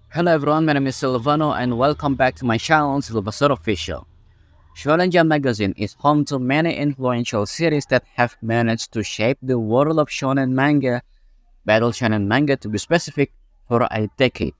Hello everyone, my name is Silvano and welcome back to my channel, Silvasur Official. Shonen Jump magazine is home to many influential series that have managed to shape the world of shonen manga, battle shonen manga to be specific, for a decade.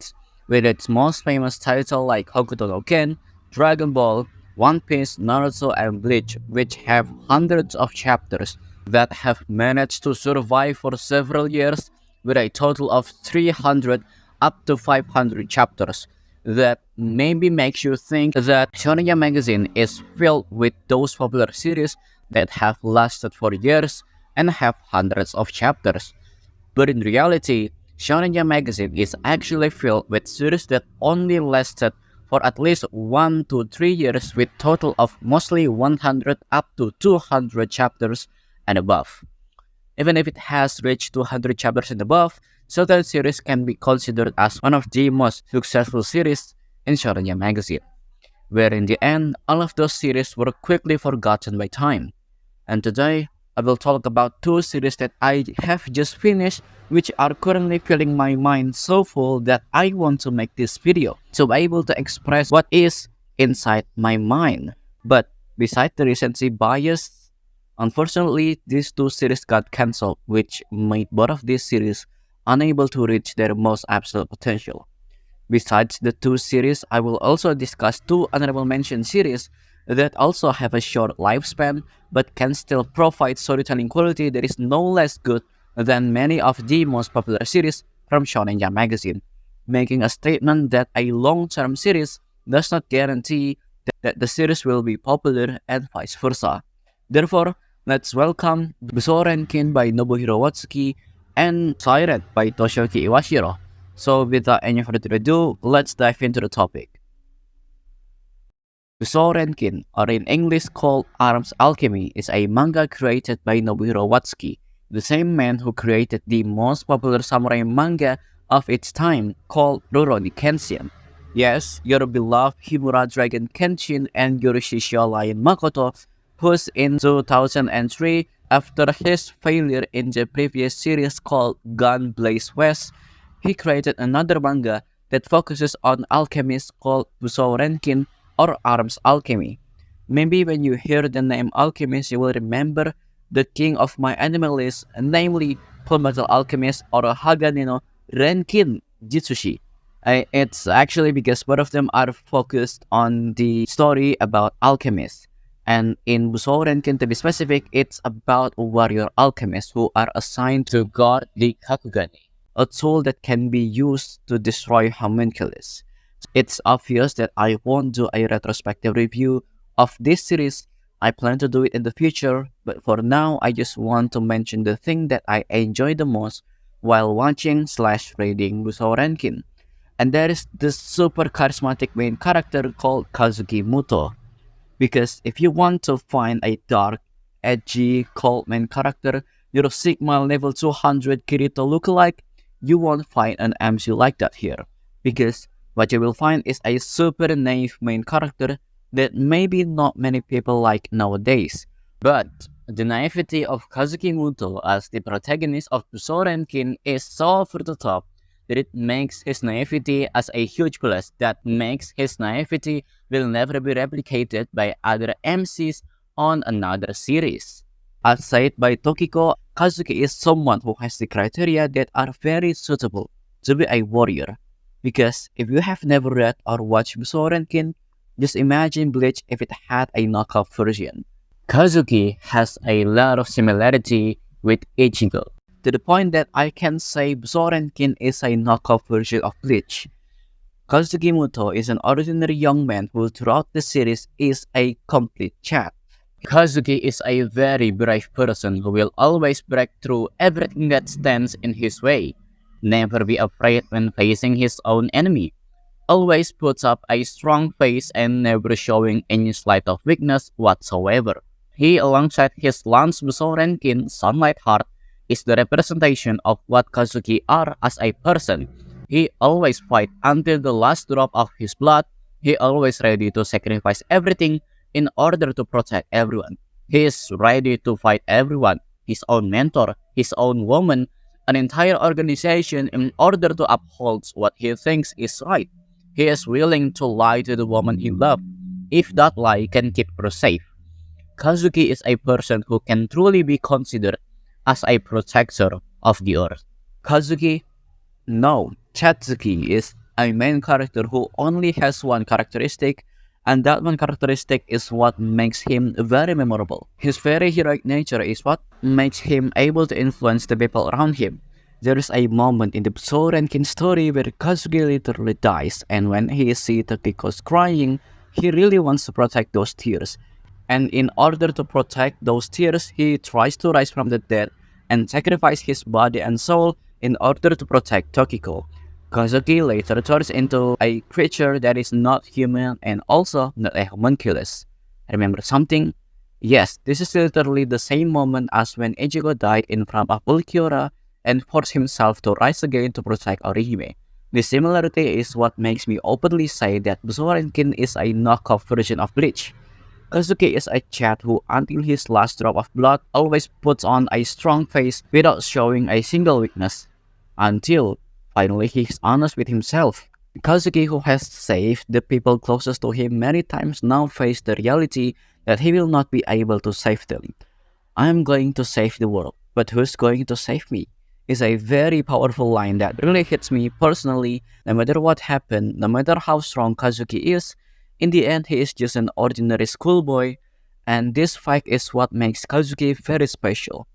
With its most famous title like Hokuto no Ken, Dragon Ball, One Piece, Naruto and Bleach, which have hundreds of chapters that have managed to survive for several years with a total of 300 up to 500 chapters. That maybe makes you think that Shonen Jump magazine is filled with those popular series that have lasted for years and have hundreds of chapters. But in reality, Shonen Jump magazine is actually filled with series that only lasted for at least 1 to 3 years with total of mostly 100 up to 200 chapters and above. Even if it has reached 200 chapters and above, certain series can be considered as one of the most successful series in Shonen Jump magazine, where in the end, all of those series were quickly forgotten by time. And today, I will talk about two series that I have just finished, which are currently filling my mind so full that I want to make this video to be able to express what is inside my mind. But besides the recency bias, unfortunately, these two series got cancelled, which made both of these series unable to reach their most absolute potential. Besides the two series, I will also discuss two honorable mention series that also have a short lifespan but can still provide storytelling quality that is no less good than many of the most popular series from Shonen Jump magazine, making a statement that a long-term series does not guarantee that the series will be popular and vice versa. Therefore, let's welcome Busou Renkin by Nobuhiro Watsuki and Psyren by Toshiyuki Iwashiro. So without any further ado, let's dive into the topic. Busou Renkin, or in English called Arms Alchemy, is a manga created by Nobuhiro Watsuki, the same man who created the most popular samurai manga of its time called Rurouni Kenshin. Yes, your beloved Himura Dragon Kenshin and your Shishio Lion Makoto, who's in 2003, after his failure in the previous series called Gun Blaze West, he created another manga that focuses on alchemists called Busou Renkin or Arms Alchemy. Maybe when you hear the name Alchemist, you will remember the king of my anime list, namely Fullmetal Alchemist or Hagane no Renkin Jitsushi. It's actually because both of them are focused on the story about alchemists. And in Busou Renkin, to be specific, it's about warrior alchemists who are assigned to guard the Kakugane, a tool that can be used to destroy homunculus. It's obvious that I won't do a retrospective review of this series. I plan to do it in the future, but for now, I just want to mention the thing that I enjoy the most while watching/reading Busou Renkin. And that is this super charismatic main character called Kazuki Muto. Because if you want to find a dark, edgy, cold main character, your Sigma level 200 Kirito lookalike, you won't find an MC like that here. Because what you will find is a super naive main character that maybe not many people like nowadays. But the naivety of Kazuki Muto as the protagonist of Busou Renkin is so over the top that it makes his naivety as a huge plus that makes his naivety will never be replicated by other MCs on another series. As said by Tokiko, Kazuki is someone who has the criteria that are very suitable to be a warrior. Because if you have never read or watched Busou Renkin, just imagine Bleach if it had a knockoff version. Kazuki has a lot of similarity with Ichigo, to the point that I can say Busou Renkin is a knockoff version of Bleach. Kazuki Muto is an ordinary young man who throughout the series is a complete chap. Kazuki is a very brave person who will always break through everything that stands in his way, never be afraid when facing his own enemy, always puts up a strong face and never showing any slight of weakness whatsoever. He, alongside his Lance Busou Renkin, Sunlight Heart, is the representation of what Kazuki are as a person. He always fight until the last drop of his blood. He always ready to sacrifice everything in order to protect everyone. He is ready to fight everyone, his own mentor, his own woman, an entire organization in order to uphold what he thinks is right. He is willing to lie to the woman he loves, if that lie can keep her safe. Kazuki is a person who can truly be considered as a protector of the earth. Kazuki? No, Chatsuki is a main character who only has one characteristic, and that one characteristic is what makes him very memorable. His very heroic nature is what makes him able to influence the people around him. There is a moment in the Busou Renkin story where Kazuki literally dies, and when he sees Takiko's crying, he really wants to protect those tears. And in order to protect those tears, he tries to rise from the dead and sacrifice his body and soul in order to protect Tokiko. Kazuki later turns into a creature that is not human and also not a homunculus. Remember something? Yes, this is literally the same moment as when Ichigo died in front of Ulquiorra and forced himself to rise again to protect Orihime. The similarity is what makes me openly say that Busou Renkin is a knockoff version of Bleach. Kazuki is a chat who, until his last drop of blood, always puts on a strong face without showing a single weakness. Until, finally, he is honest with himself. Kazuki, who has saved the people closest to him many times, now faces the reality that he will not be able to save them. I am going to save the world, but who's going to save me? Is a very powerful line that really hits me personally. No matter what happened, no matter how strong Kazuki is, in the end he is just an ordinary schoolboy, and this fact is what makes Kazuki very special.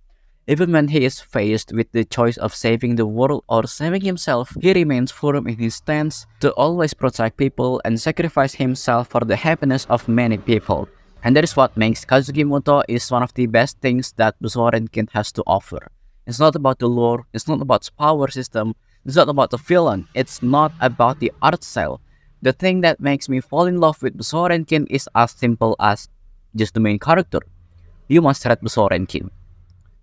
Even when he is faced with the choice of saving the world or saving himself, he remains firm in his stance to always protect people and sacrifice himself for the happiness of many people. And that is what makes Kazuki Muto is one of the best things that Busou Renkin has to offer. It's not about the lore, it's not about the power system, it's not about the villain, it's not about the art style. The thing that makes me fall in love with Busou Renkin is as simple as just the main character. You must read Busou Renkin.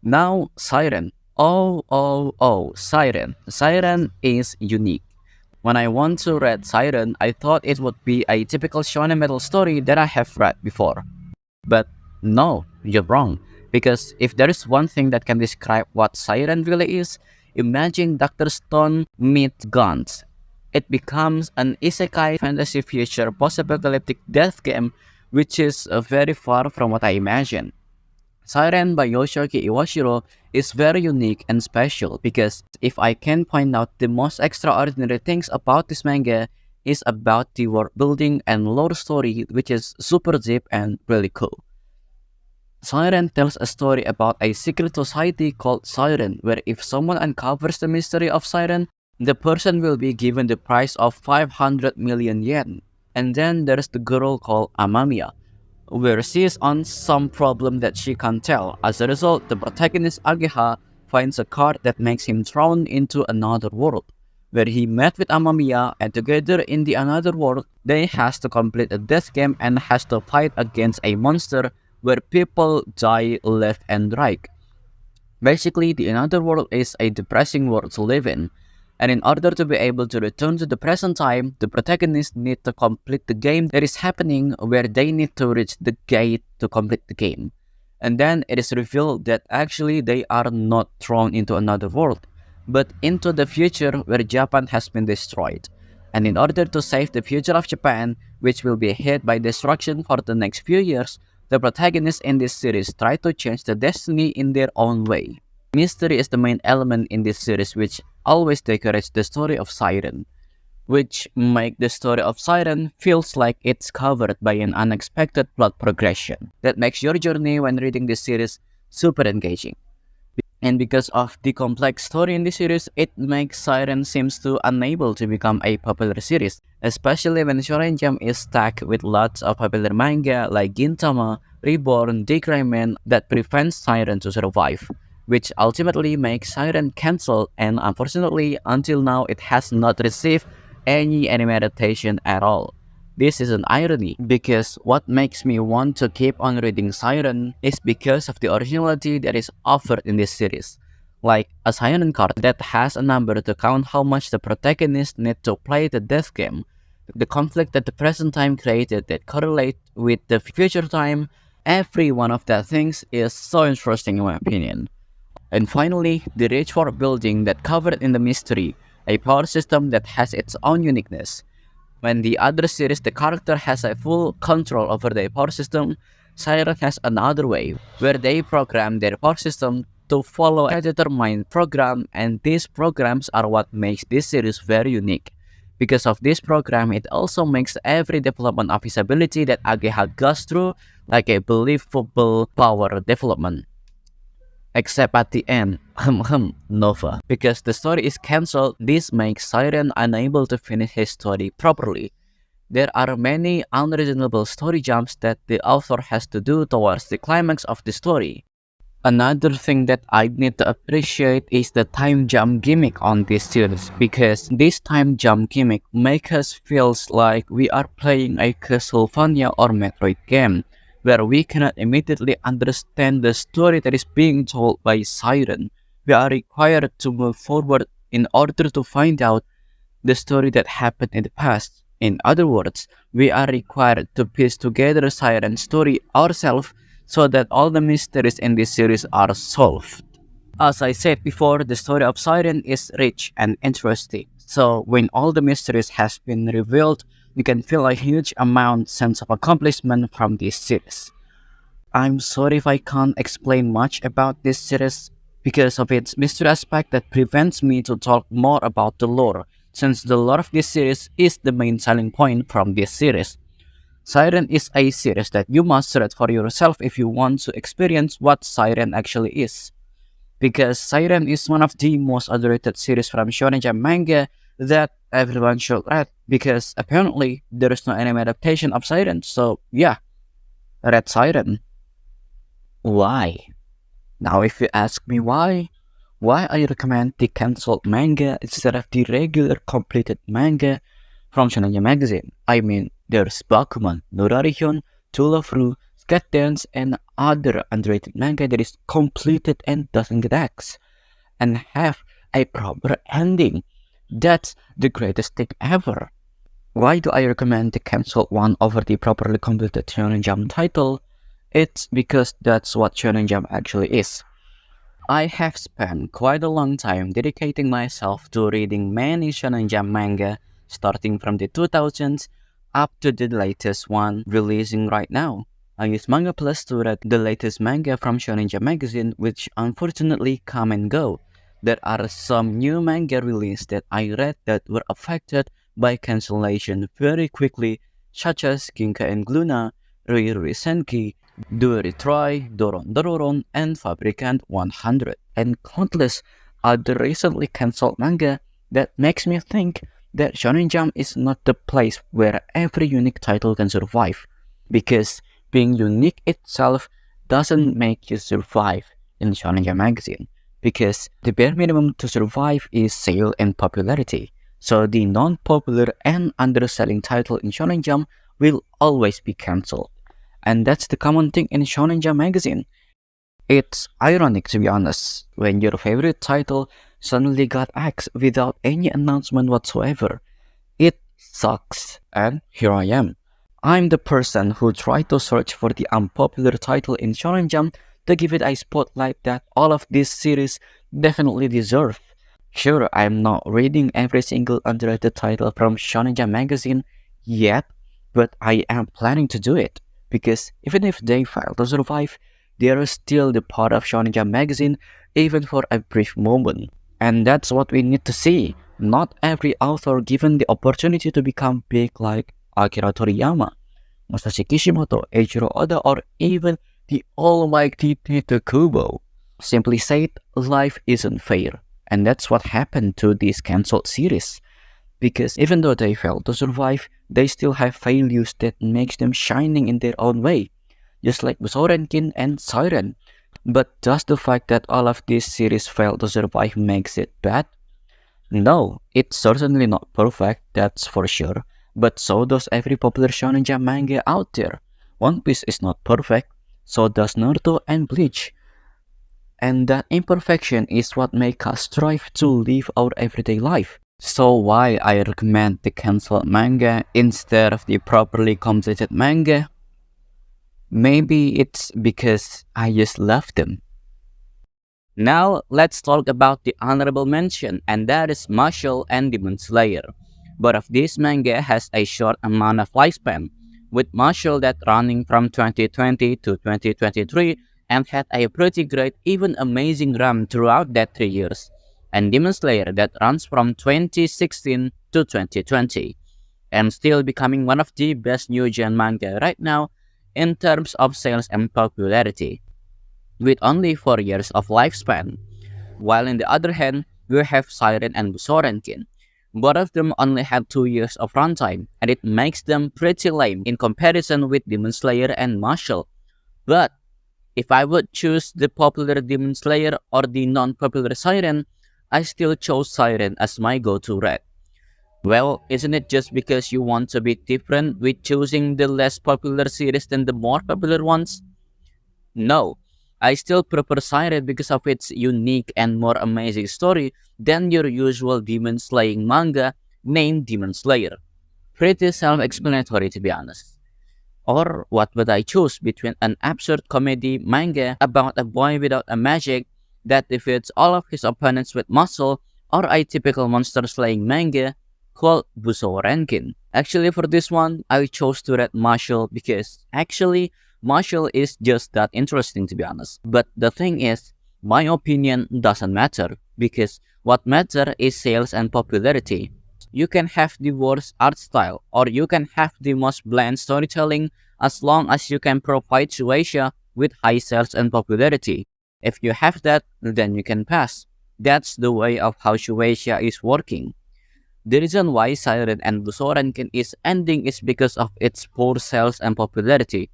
Now, Psyren. Oh, Psyren. Psyren is unique. When I want to read Psyren, I thought it would be a typical shonen metal story that I have read before. But no, you're wrong. Because if there is one thing that can describe what Psyren really is, imagine Dr. Stone meets guns. It becomes an isekai fantasy future post-apocalyptic death game, which is very far from what I imagined. Psyren by Yoshiaki Iwashiro is very unique and special because if I can point out the most extraordinary things about this manga is about the world building and lore story, which is super deep and really cool. Psyren tells a story about a secret society called Psyren, where if someone uncovers the mystery of Psyren, the person will be given the price of 500 million yen. And then there's the girl called Amamiya, where she is on some problem that she can't tell. As a result, the protagonist Ageha finds a card that makes him thrown into another world, where he met with Amamiya, and together in the another world, they has to complete a death game and has to fight against a monster where people die left and right. Basically, the another world is a depressing world to live in, and in order to be able to return to the present time, the protagonists need to complete the game that is happening where they need to reach the gate to complete the game. And then it is revealed that actually they are not thrown into another world, but into the future where Japan has been destroyed. And in order to save the future of Japan, which will be hit by destruction for the next few years, the protagonists in this series try to change the destiny in their own way. Mystery is the main element in this series, which always decorates the story of Psyren, which make the story of Psyren feels like it's covered by an unexpected plot progression that makes your journey when reading this series super engaging. And because of the complex story in this series, it makes Psyren seems to unable to become a popular series, especially when Shonen Jump is stacked with lots of popular manga like Gintama, Reborn, Decryman that prevents Psyren to survive, which ultimately makes Psyren cancelled, and unfortunately until now it has not received any anime adaptation at all. This is an irony, because what makes me want to keep on reading Psyren is because of the originality that is offered in this series. Like a Psyren card that has a number to count how much the protagonist need to play the death game, the conflict that the present time created that correlate with the future time, every one of that things is so interesting in my opinion. And finally, the rich world building that covered in the mystery, a power system that has its own uniqueness. When the other series, the character has a full control over their power system, Siren has another way, where they program their power system to follow a determined program, and these programs are what makes this series very unique. Because of this program, it also makes every development of his ability that Ageha goes through like a believable power development. Except at the end, Nova. Because the story is cancelled, this makes Siren unable to finish his story properly. There are many unreasonable story jumps that the author has to do towards the climax of the story. Another thing that I need to appreciate is the time jump gimmick on this series, because this time jump gimmick makes us feel like we are playing a Castlevania or Metroid game, where we cannot immediately understand the story that is being told by Siren. We are required to move forward in order to find out the story that happened in the past. In other words, we are required to piece together Siren's story ourselves so that all the mysteries in this series are solved. As I said before, the story of Siren is rich and interesting. So when all the mysteries has been revealed, you can feel a huge sense of accomplishment from this series. I'm sorry if I can't explain much about this series because of its mystery aspect that prevents me to talk more about the lore, since the lore of this series is the main selling point from this series. Siren is a series that you must read for yourself if you want to experience what Siren actually is. Because Siren is one of the most underrated series from Shonen Jump manga that everyone should read, because apparently there is no anime adaptation of Siren, so yeah, read Siren. Why? Now if you ask me why I recommend the cancelled manga instead of the regular completed manga from Shonen magazine. I mean, there's Bakuman, Norarihyon, To Love Ru, Scat Dance, and other underrated manga that is completed and doesn't get X, and have a proper ending. That's the greatest thing ever. Why do I recommend the cancelled one over the properly completed Shonen Jump title? It's because that's what Shonen Jump actually is. I have spent quite a long time dedicating myself to reading many Shonen Jump manga, starting from the 2000s up to the latest one releasing right now. I use Manga Plus to read the latest manga from Shonen Jump magazine, which unfortunately come and go. There are some new manga released that I read that were affected by cancellation very quickly, such as Ginka and Gluna, Rui Senki, Duri Troy, Doron Dororon, and Fabricant 100, and countless other recently cancelled manga that makes me think that Shonen Jump is not the place where every unique title can survive, because being unique itself doesn't make you survive in Shonen Jump magazine, because the bare minimum to survive is sale and popularity. So the non-popular and underselling title in Shonen Jump will always be cancelled. And that's the common thing in Shonen Jump magazine. It's ironic, to be honest, when your favorite title suddenly got axed without any announcement whatsoever. It sucks, and here I am. I'm the person who tried to search for the unpopular title in Shonen Jump to give it a spotlight that all of this series definitely deserve. Sure, I'm not reading every single underrated title from Shonen Jump magazine yet, but I am planning to do it, because even if they fail to survive, they are still the part of Shonen Jump magazine, even for a brief moment. And that's what we need to see. Not every author given the opportunity to become big like Akira Toriyama, Masashi Kishimoto, Eiichiro Oda, or even the almighty Tite Kubo. Simply said, life isn't fair. And that's what happened to this cancelled series. Because even though they failed to survive, they still have failures that makes them shining in their own way, just like Busou Renkin and Siren. But does the fact that all of this series failed to survive makes it bad? No, it's certainly not perfect, that's for sure, but so does every popular Shonen Jump manga out there. One Piece is not perfect, so does Naruto and Bleach. And that imperfection is what makes us strive to live our everyday life. So why I recommend the cancelled manga instead of the properly completed manga? Maybe it's because I just love them. Now, let's talk about the honorable mention, and that is Mashle and Demon Slayer. Both of these manga has a short amount of lifespan, with Mashle that running from 2020 to 2023 and had a pretty great, even amazing run throughout that 3 years, and Demon Slayer that runs from 2016 to 2020, and still becoming one of the best new gen manga right now in terms of sales and popularity, with only 4 years of lifespan. While on the other hand, we have Psyren and Busou Renkin. Both of them only have 2 years of runtime, and it makes them pretty lame in comparison with Demon Slayer and Mashle. But if I would choose the popular Demon Slayer or the non-popular Psyren, I still chose Psyren as my go-to read. Well, isn't it just because you want to be different with choosing the less popular series than the more popular ones? No, I still prefer Siren because of its unique and more amazing story than your usual demon slaying manga named Demon Slayer. Pretty self-explanatory to be honest. Or what would I choose between an absurd comedy manga about a boy without a magic that defeats all of his opponents with muscle, or a typical monster slaying manga called Busou Renkin? Actually, for this one, I chose to read Mashle because actually Mashle is just that interesting to be honest. But the thing is, my opinion doesn't matter because what matters is sales and popularity. You can have the worst art style or you can have the most bland storytelling as long as you can provide Shueisha with high sales and popularity. If you have that, then you can pass. That's the way of how Shueisha is working. The reason why Psyren and Busou Renkin is ending is because of its poor sales and popularity.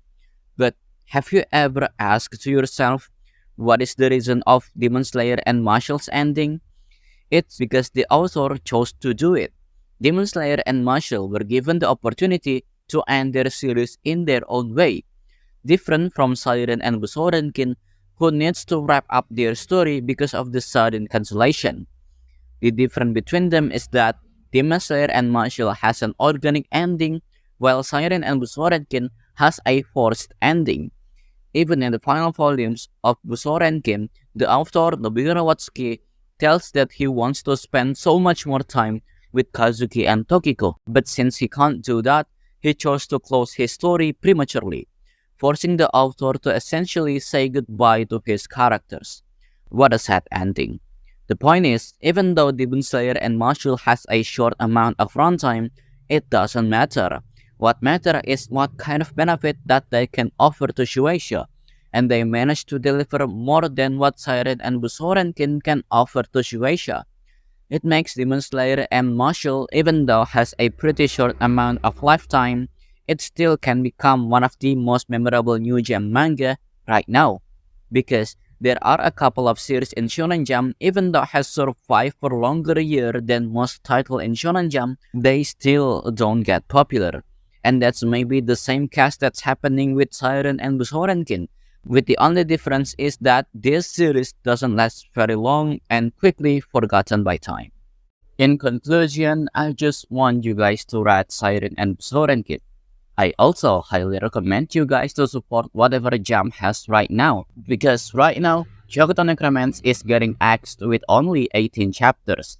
But have you ever asked to yourself, what is the reason of Demon Slayer and Mashle's ending? It's because the author chose to do it. Demon Slayer and Mashle were given the opportunity to end their series in their own way, different from Psyren and Busou Renkin, who needs to wrap up their story because of the sudden cancellation. The difference between them is that Demon Slayer and Mashle has an organic ending, while Psyren and Busou Renkin has a forced ending. Even in the final volumes of Busou Renkin, the author Nobuhiro Watsuki tells that he wants to spend so much more time with Kazuki and Tokiko, but since he can't do that, he chose to close his story prematurely, forcing the author to essentially say goodbye to his characters. What a sad ending. The point is, even though Demon Slayer and Mashle has a short amount of runtime, it doesn't matter. What matters is what kind of benefit that they can offer to Shueisha, and they managed to deliver more than what Psyren and Busou Renkin can offer to Shueisha. It makes Demon Slayer and Mashle, even though has a pretty short amount of lifetime, it still can become one of the most memorable new gem manga right now. Because there are a couple of series in Shonen Jump, even though has survived for longer year than most titles in Shonen Jump, they still don't get popular. And that's maybe the same case that's happening with Psyren and Busou Renkin, with the only difference is that this series doesn't last very long and quickly forgotten by time. In conclusion, I just want you guys to read Psyren and Busou Renkin. I also highly recommend you guys to support whatever Jump has right now, because right now, Kyoto Necromancer is getting axed with only 18 chapters.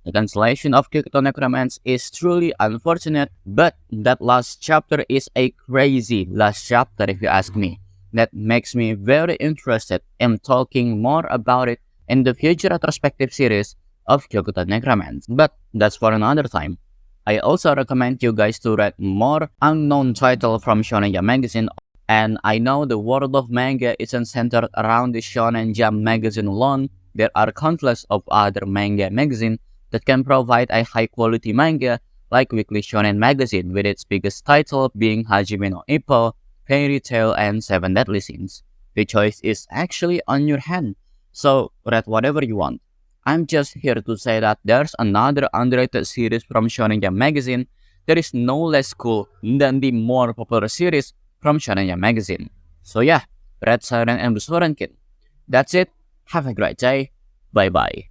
The cancellation of Kyoto Necromancer is truly unfortunate, but that last chapter is a crazy last chapter if you ask me. That makes me very interested in talking more about it in the future retrospective series of Kyoto Necromancer, but that's for another time. I also recommend you guys to read more unknown titles from Shonen Jump magazine, and I know the world of manga isn't centered around the Shonen Jump magazine alone. There are countless of other manga magazines that can provide a high quality manga like Weekly Shonen magazine with its biggest title being Hajime no Ippo, Fairy Tail, and Seven Deadly Sins. The choice is actually on your hand, so read whatever you want. I'm just here to say that there's another underrated series from Shonen Jump magazine that is no less cool than the more popular series from Shonen Jump magazine. So yeah, read Psyren and Busou Renkin. That's it. Have a great day. Bye bye.